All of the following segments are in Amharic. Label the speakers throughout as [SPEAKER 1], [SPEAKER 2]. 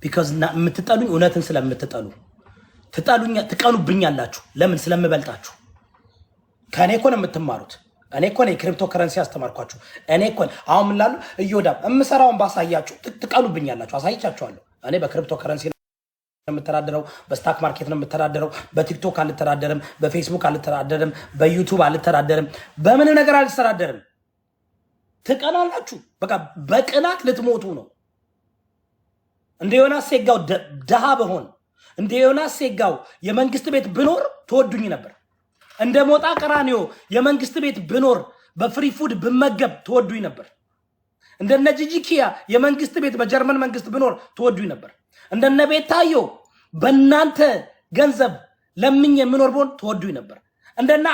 [SPEAKER 1] because የምትጠሉኝ እውነትን ስለምትጠሉ ትቀኑብኛላችሁ ለምን ስለምበልጣችሁ ከኔ እኮ ነው የምትማሩት እኔ እኮ ነው ክሪፕቶ ከረንሲ አስተማርኳችሁ እኔ እኮ አሁን ምን ላሉ እዮዳብ እምሰራውን ባሳያችሁ ትቀኑብኛላችሁ አሳይቻችኋለሁ እኔ በክሪፕቶ ከረንሲ ነው የምተዳደረው በስታክ ማርኬት ነው የምተዳደረው በቲክቶክ አልተዳደረም በፌስቡክ አልተዳደረም በዩቲዩብ አልተዳደረም በምን ነገር አልተዳደረም ትቀናላችሁ በቃ በቅናት ልትሞቱ ነው እንደ ዮናስ ሴጋው ደሃ በሆን እንደ ዮናስ ሴጋው የመንግስት ቤት ብኖር ተወዱኝ ነበር እንደ ሞጣ ቀራኒዮ የመንግስት ቤት ብኖር በፍሪ ፉድ ብመገብ ተወዱኝ ነበር እንደነ ጂጂኪያ የመንግስት ቤት በጀርመን መንግስት ብኖር ተወዱኝ ነበር እንደነ ቤታዮ በእናንተ ገንዘብ ለምኝ የምኖር ቦን ተወዱኝ ነበር እንደነ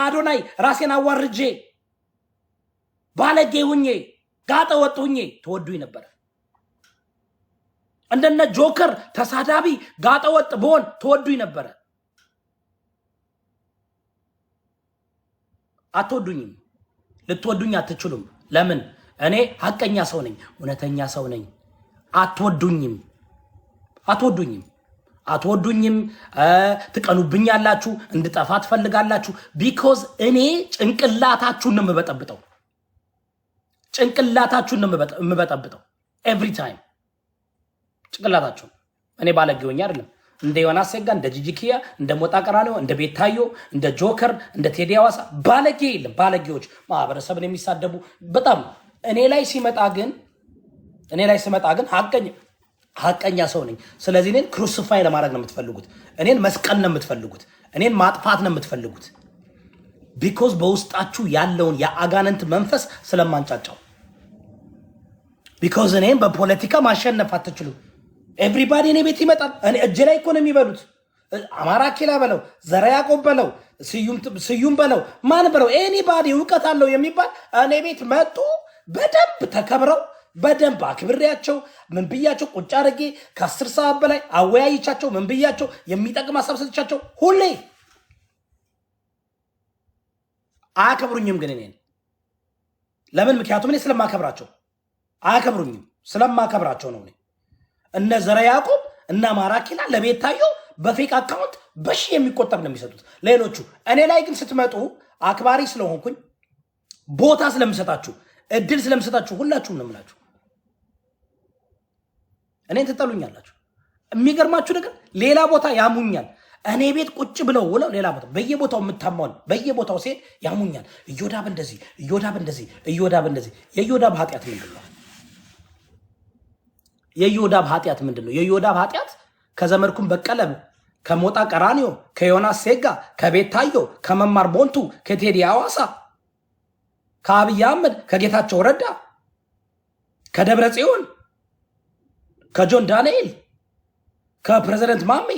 [SPEAKER 1] አዶናይ ራሴን አዋርጄ ባለጌ ሁኜ ጋጠ ወጥ ሁኜ ተወዱኝ ነበር እንደነ ጆከር ተሳዳቢ ጋጠ ወጥ ቦን ተወዱኝ ነበር አትወዱኝም ልትወዱኝ አትችሉም ለምን እኔ ሐቀኛ ሰው ነኝ እውነተኛ ሰው ነኝ አትወዱኝም ትቀኑብኛላችሁ እንድጠፋ ትፈልጋላችሁ because እኔ ጭንቅላታችሁን ነው የምበጠብጠው every time ጭንቅላታችሁን እኔ ባለጌውኛ አይደለም እንደ ዮናስ ሴጋ እንደ ጂጂኪያ እንደ ሞጣ ቀራኒዮ እንደ ቤታዮ እንደ ጆከር እንደ ቴዲ አዋሳ ባለጌ የለም ባለጌዎች ማህበረሰብን የሚሳደቡ በጣም እኔ ላይ ሲመጣ ግን ሐቀኛ ሰው ነኝ ስለዚህ እኔን ክሩሲፋይ ለማድረግ ነው የምትፈልጉት እኔን መስቀል ነው የምትፈልጉት እኔን ማጥፋት ነው የምትፈልጉት because በውስጣችሁ ያለውን የአጋንንት መንፈስ ስለማንጫጫው because እኔን በፖለቲካ ማሸነፍ አትችሉም everybody እኔ ቤት ይመጣል እኔ እጄ ላይ እኮ ነው የሚበሉት አማራ ኪላ በለው ዘራ ያቆብ በለው ስዩም በለው ማን በለው anybody ዕውቀት አለው የሚባል እኔ ቤት መጡ በደንብ ተከብረው በደንብ አክብሬያቸው ምን ብያቸው ቁጭ አድርጌ ከ10 ሰዓት በላይ አወያይቻቸው ምን ብያቸው የሚጠቅም ሐሳብ ሰጥቻቸው ሁሌ አያከብሩኝም ግን እኔን ለምን ምክንያቱም እኔ ስለማከብራቸው ነው እኔ እነ ዘራ ያቆብ እና ማራኪና ለቤታዮ በፌክ አካውንት በሺ የሚቆጠር ነው የሚሰጡት ሌሎቹ እኔ ላይ ግን ስትመጡ አክባሪ ስለሆንኩኝ ቦታ ስለምሰጣችሁ እድል ስለምሰጣችሁ ሁላችሁም ነው የምላችሁ እኔን ትጠሉኛላችሁ የሚገርማችሁ ነገር ሌላ ቦታ ያሙኛል እኔ ቤት ቁጭ ብለው ወለው ሌላ ቦታ በየቦታው የምታማውን በየቦታው ሲሄድ ያሙኛል እዮዳብ እንደዚህ የዮዳብ ኃጢአት ምንድነው የዮዳብ ኃጢአት ከዘመድኩን በቀለ ከሞጣ ቀራኒዮ ከዮናስ ሴጋ ከቤታዮ ከመማር ቦንቱ ከቴዲ አዋሳ ከአብይ አህመድ ከጌታቸው ረዳ ከደብረ ጽዮን ከጆን ዳንኤል ከፕሬዝዳንት ማሜ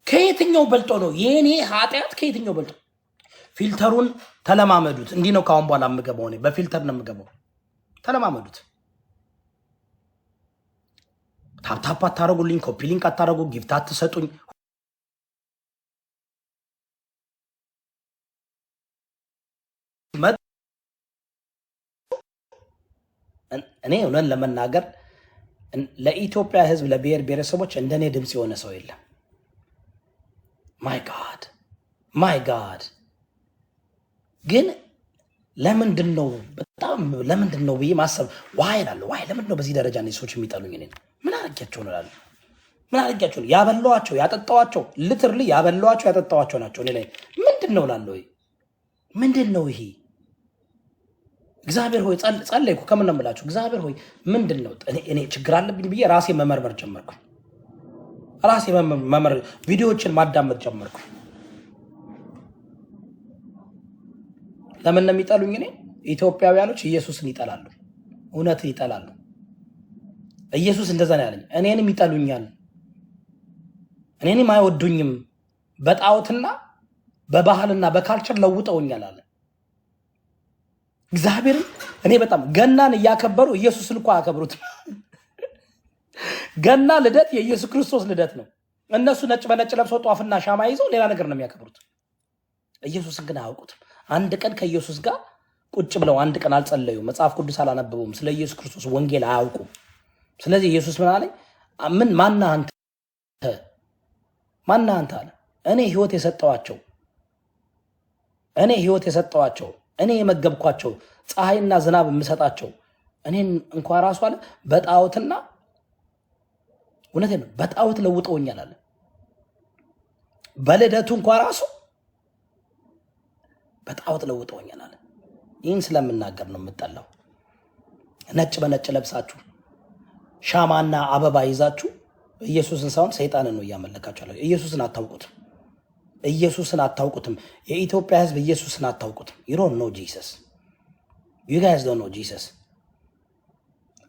[SPEAKER 1] ከየትኛው በልጦ ነው የኔ ኃጢአት ከየትኛው በልጦ ፊልተሩን ተለማመዱት እንዲህ ነው ካሁን በኋላ የምገባው እኔ በፊልተር ነው የምገባው ተለማመዱት ታፕ አታረጉልኝ ኮፒ ሊንክ አታረጉ ጊፍት አትሰጡኝ እኔ ሆነን ለመናገር ለኢትዮጵያ ህዝብ ለብሔር ብሔረሰቦች እንደኔ ድምጽ የሆነ ሰው የለም ማይ ጋድ ግን ለምንድነው ብዬ ማሰብ ዋይ ለምንድነው በዚህ ደረጃ ነው ሰዎች የሚጠሉኝ እኔ ምን አርጋቸው ነው ላሉ ምን አርጋቸው ያበላዋቸው ያጠጣዋቸው ሊትራሊ ያበላዋቸው ያጠጣዋቸው ናቸው እኔ ላይ ምንድነው ላለው ምንድነው ይሄ እግዚአብሔር ሆይ ጸለይኩ ከምን ነው የምላችሁ እግዚአብሔር ሆይ ምንድነው እኔ ችግር አለብኝ ብዬ ራሴ መመርመር ጀመርኩ ቪዲዮዎችን ማዳመጥ ጀመርኩ ለምን ነው የሚጠሉኝ እኔ ኢትዮጵያውያኖች ኢየሱስን ይጠላሉ እውነትን ይጠላሉ ኢየሱስ እንደዛ ነው ያለኝ እኔንም ይጠሉኛል እኔንም አይወዱኝም በጣውትና በባህልና በካልቸር ለውጠውኛል አለ እግዚአብሔር እኔ በጣም ገናን ያከበሩ ኢየሱስን እንኳን አከብሩት ገና ልደት የኢየሱስ ክርስቶስ ልደት ነው እነሱ ነጭ በነጭ ለብሰው ጧፍና ሻማ ይዘው ሌላ ነገር ነው የሚያከብሩት ኢየሱስን ግን አያውቁትም አንድ ቀን ከኢየሱስ ጋር ቁጭ ብለው አንድ ቀን አልጸለዩ መጽሐፍ ቅዱስ አላነበቡም ስለ ኢየሱስ ክርስቶስ ወንጌል አያውቁ ስለዚህ ኢየሱስ ምን አለኝ? ምን ማነህ አንተ አለ። እኔ ህይወት የሰጠዋቸው እኔ የመገብኳቸው ፀሐይና ዝናብ የምሰጣቸው እኔን እንኳን ራሱ አለ በጣዖትና እውነቴን ነው በጣዖት ለውጠውኛል አለ። በልደቱ እንኳን ራሱ በጣዖት ለውጠውኛል አለ። ይህን ስለምናገር ነው የምጠላው። ነጭ በነጭ ለብሳችሁ ሻማና አበባ ይዛችሁ ኢየሱስን ሳይሆን ሰይጣንን ነው እያመለካችሁ ያለው። ኢየሱስን አታውቁትም። የኢትዮጵያ ህዝብ ኢየሱስን አታውቁትም። you don't know Jesus. you guys don't know Jesus.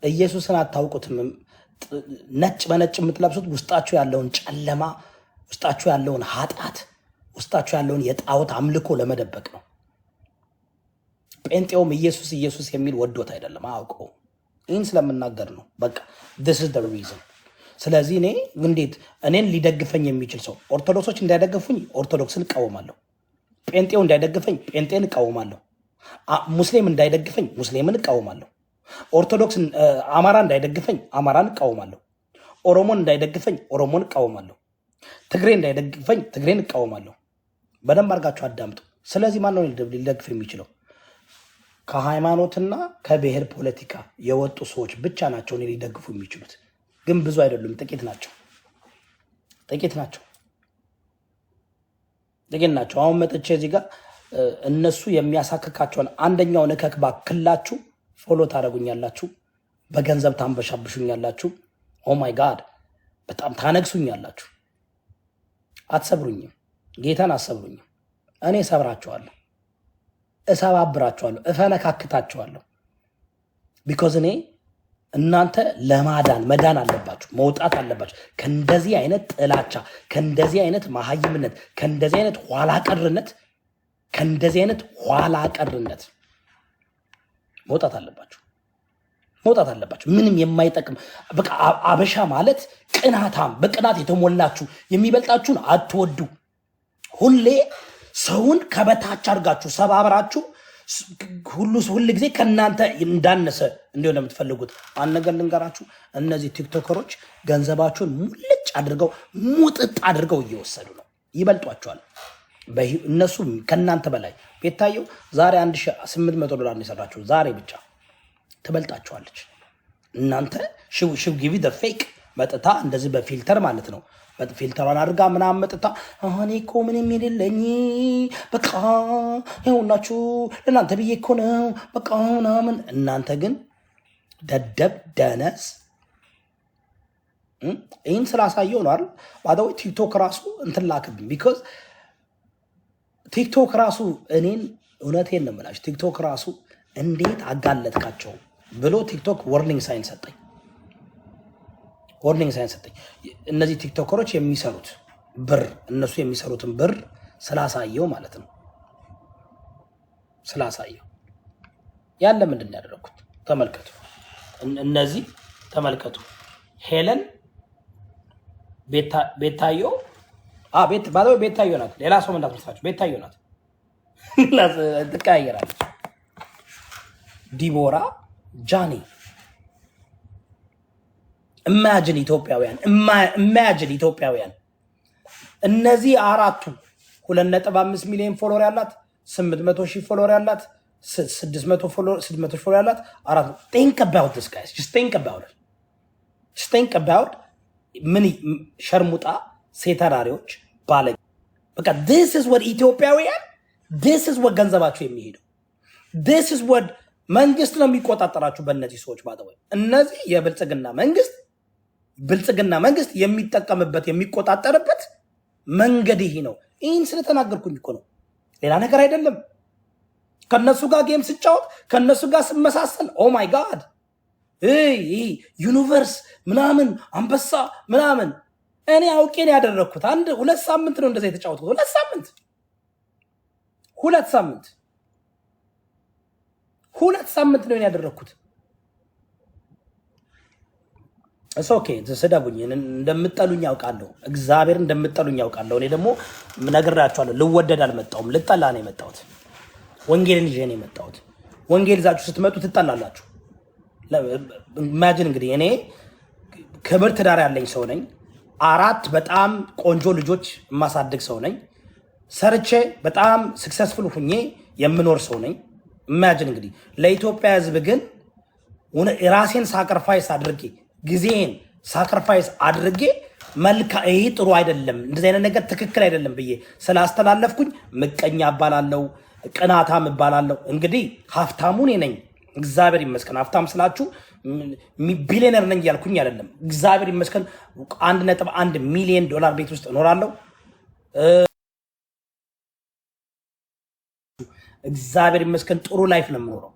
[SPEAKER 1] ኢየሱስን አታውቁትም። ነጭ በነጭ የምትለብሱት ውስጣችሁ ያለውን ጨለማ፣ ውስጣችሁ ያለውን ኃጢአት፣ ውስጣችሁ ያለውን የጣዖት አምልኮ ለመደበቅ ነው። ጴንጤውም ኢየሱስ የሚል ወዶት አይደለም፣ አውቀው። ይህን ስለምናገር ነው። በቃ this is the reason። ስለዚህ እኔ እንዴት እኔን ሊደግፈኝ የሚችል ሰው ኦርቶዶክሶች እንዳይደግፉኝ ኦርቶዶክስን እቃወማለሁ፣ ጴንጤው እንዳይደግፈኝ ጴንጤን እቃወማለሁ፣ ሙስሊም እንዳይደግፈኝ ሙስሊምን እቃወማለሁ፣ ኦርቶዶክስ አማራ እንዳይደግፈኝ አማራን እቃወማለሁ፣ ኦሮሞን እንዳይደግፈኝ ኦሮሞን እቃወማለሁ፣ ትግሬ እንዳይደግፈኝ ትግሬን እቃወማለሁ። በደንብ አድርጋችሁ አዳምጡ። ስለዚህ ማን ነው ሊደግፍ የሚችለው? ከሃይማኖትና ከብሔር ፖለቲካ የወጡ ሰዎች ብቻ ናቸው እኔ ሊደግፉ የሚችሉት። ግን ብዙ አይደሉም፣ ጥቂት ናቸው። አሁን መጥቼ እዚህ ጋር እነሱ የሚያሳክካቸውን አንደኛውን እከክ ባክላችሁ ፎሎ ታደርጉኛላችሁ፣ በገንዘብ ታንበሻብሹኛላችሁ። ኦ ማይ ጋድ በጣም ታነግሱኛላችሁ። አትሰብሩኝም፣ ጌታን አትሰብሩኝም። እኔ ሰብራችኋለሁ፣ እሰባብራችኋለሁ፣ እፈነካክታችኋለሁ። ቢኮዝ እኔ እናንተ መዳን አለባችሁ፣ መውጣት አለባችሁ ከእንደዚህ አይነት ጥላቻ፣ ከእንደዚህ አይነት መሀይምነት፣ ከእንደዚህ አይነት ኋላ ቀርነት መውጣት አለባችሁ። ምንም የማይጠቅም በቃ አበሻ ማለት ቅናታም፣ በቅናት የተሞላችሁ፣ የሚበልጣችሁን አትወዱ። ሁሌ ሰውን ከበታች አድርጋችሁ ሰባብራችሁ ሁል ጊዜ ከእናንተ እንዳነሰ እንዲሆን የምትፈልጉት። አንድ ነገር ልንገራችሁ፣ እነዚህ ቲክቶከሮች ገንዘባችሁን ሙልጭ አድርገው ሙጥጥ አድርገው እየወሰዱ ነው። ይበልጧቸዋል። እነሱ ከእናንተ በላይ ቤታየው ዛሬ $1800 ነው የሰራችሁ። ዛሬ ብቻ ትበልጣቸዋለች። እናንተ ሽው ጊቪ ደ ፌክ መጥታ እንደዚህ በፊልተር ማለት ነው ፊልተሯን አድርጋ ምናምን መጥታ እኔ እኮ ምንም የሌለኝ በቃ ይኸውላችሁ ለእናንተ ብዬ እኮ ነው በቃ ምናምን። እናንተ ግን ደደብ ደነስ። ይህን ስላሳየው ነው አይደል? ባዳዊ ቲክቶክ ራሱ እንትን ላክብኝ። ቢኮዝ ቲክቶክ ራሱ እኔን እውነቴን ነው የምላችሁ ቲክቶክ ራሱ እንዴት አጋለጥካቸው ብሎ ቲክቶክ ዋርኒንግ ሳይን ሰጠኝ። እነዚህ ቲክቶከሮች የሚሰሩት ብር እነሱ የሚሰሩትን ብር ስላሳየው ማለት ነው። ስላሳየው ያለ ምንድን ያደረኩት ተመልከቱ። እነዚህ ተመልከቱ። ሄለን ቤታዮ ቤታዮ ናት። ሌላ ሰው እንዳትመስላችሁ ቤታዮ ናት። ትቀያየራለች። ዲቦራ ጃኒ ኢማጂን ኢትዮጵያውያን እነዚህ አራቱ 2.5 ሚሊዮን ፎሎወር ያላት 800,000 ፎሎወር ያላት 600 ፎሎወር ያላት አራቱ think about this guys, just think about ምን ሸርሙጣ ሴተራሪዎች ባለ በቃ this is what ኢትዮጵያውያን this is what ገንዘባቸው የሚሄደው this is what መንግስት ነው የሚቆጣጠራችሁ በእነዚህ ሰዎች ባደወይ እነዚህ ብልጽግና መንግስት የሚጠቀምበት የሚቆጣጠርበት መንገድ ይሄ ነው። ይህን ስለተናገርኩኝ እኮ ነው፣ ሌላ ነገር አይደለም። ከነሱ ጋር ጌም ስጫወት ከነሱ ጋር ስመሳሰል ኦ ማይ ጋድ ዩኒቨርስ ምናምን አንበሳ ምናምን እኔ አውቄን ያደረኩት 2 ሳምንት ነው እንደዛ የተጫወትኩት። 2 ሳምንት ነው ያደረኩት። ኦኬ ተሰዳቡኝ እንደምጠሉኝ ያውቃለሁ፣ እግዚአብሔር እንደምጠሉኝ ያውቃለሁ። እኔ ደግሞ ነግራችኋለሁ፣ ልወደድ አልመጣሁም፣ ልጠላ ነው የመጣሁት። ወንጌልን ይዤ ነው የመጣሁት። ወንጌል ይዛችሁ ስትመጡ ትጠላላችሁ። ኢማጂን እንግዲህ እኔ ክብር ትዳር ያለኝ ሰው ነኝ። 4 በጣም ቆንጆ ልጆች የማሳድግ ሰው ነኝ። ሰርቼ በጣም ስክሰስፉል ሁኜ የምኖር ሰው ነኝ። ኢማጂን እንግዲህ ለኢትዮጵያ ሕዝብ ግን ራሴን ሳክሪፋይስ አድርጌ ጊዜን ሳክሪፋይስ አድርጌ ይሄ ጥሩ አይደለም፣ እንደዚህ አይነት ነገር ትክክል አይደለም ብዬ ስላስተላለፍኩኝ ምቀኛ እባላለሁ፣ ቅናታም እባላለሁ። እንግዲህ ሀብታሙ እኔ ነኝ፣ እግዚአብሔር ይመስገን። ሀብታም ስላችሁ ቢሊዮነር ነኝ ያልኩኝ አይደለም። እግዚአብሔር ይመስገን 1.1 ሚሊዮን ዶላር ቤት ውስጥ እኖራለሁ። እግዚአብሔር ይመስገን ጥሩ ላይፍ ነው የምኖረው።